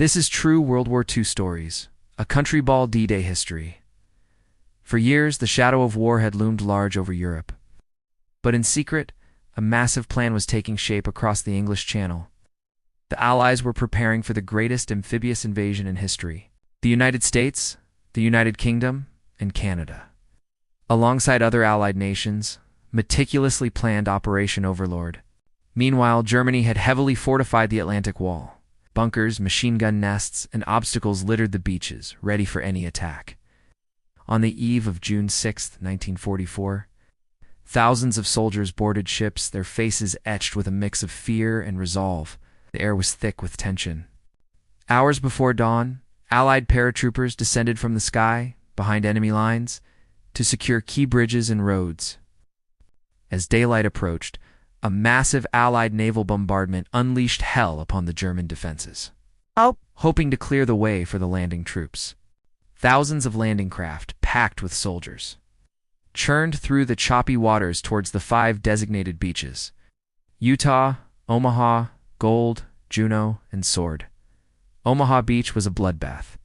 This is true World War II stories, a country ball D-Day history. For years, the shadow of war had loomed large over Europe. But in secret, a massive plan was taking shape across the English Channel. The Allies were preparing for the greatest amphibious invasion in history. The United States, the United Kingdom, and Canada. Alongside other Allied nations, meticulously planned Operation Overlord. Meanwhile, Germany had heavily fortified the Atlantic Wall. Bunkers, machine gun nests, and obstacles littered the beaches, ready for any attack. On the eve of June 6, 1944, thousands of soldiers boarded ships, their faces etched with a mix of fear and resolve. The air was thick with tension. Hours before dawn, Allied paratroopers descended from the sky, behind enemy lines, to secure key bridges and roads. As daylight approached, a massive Allied naval bombardment unleashed hell upon the German defenses, hoping to clear the way for the landing troops. Thousands of landing craft, packed with soldiers, churned through the choppy waters towards the 5 designated beaches: Utah, Omaha, Gold, Juno, and Sword. Omaha Beach was a bloodbath.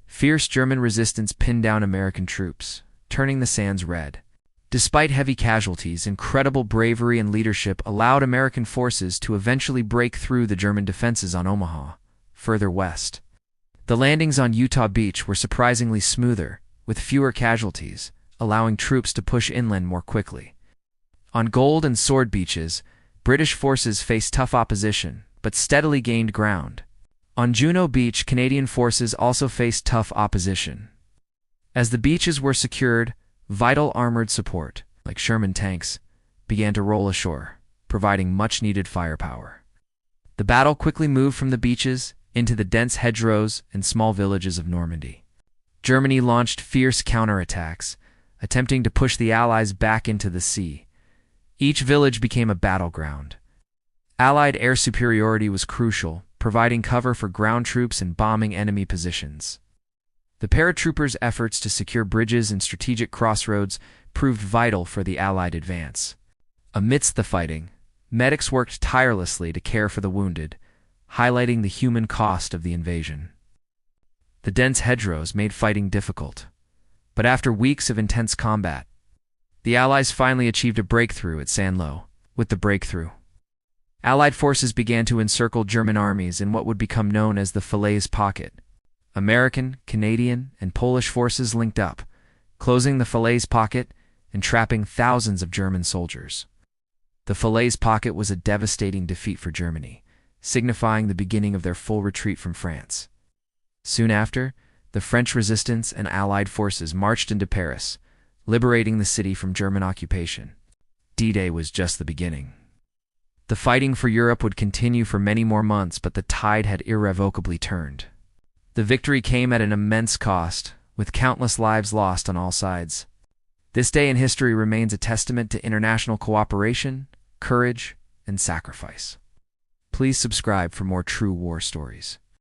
Fierce German resistance pinned down American troops, turning the sands red. Despite heavy casualties, incredible bravery and leadership allowed American forces to eventually break through the German defenses on Omaha, further west. The landings on Utah Beach were surprisingly smoother, with fewer casualties, allowing troops to push inland more quickly. On Gold and Sword beaches, British forces faced tough opposition, but steadily gained ground. On Juno Beach, Canadian forces also faced tough opposition. As the beaches were secured, vital armored support, like Sherman tanks, began to roll ashore, providing much-needed firepower. The battle quickly moved from the beaches into the dense hedgerows and small villages of Normandy. Germany launched fierce counterattacks, attempting to push the Allies back into the sea. Each village became a battleground. Allied air superiority was crucial, providing cover for ground troops and bombing enemy positions. The paratroopers' efforts to secure bridges and strategic crossroads proved vital for the Allied advance. Amidst the fighting, medics worked tirelessly to care for the wounded, highlighting the human cost of the invasion. The dense hedgerows made fighting difficult, but after weeks of intense combat, the Allies finally achieved a breakthrough at Saint-Lô. With the breakthrough, Allied forces began to encircle German armies in what would become known as the Falaise Pocket. American, Canadian, and Polish forces linked up, closing the Falaise Pocket and trapping thousands of German soldiers. The Falaise Pocket was a devastating defeat for Germany, signifying the beginning of their full retreat from France. Soon after, the French resistance and Allied forces marched into Paris, liberating the city from German occupation. D-Day was just the beginning. The fighting for Europe would continue for many more months, but the tide had irrevocably turned. The victory came at an immense cost, with countless lives lost on all sides. This day in history remains a testament to international cooperation, courage, and sacrifice. Please subscribe for more true war stories.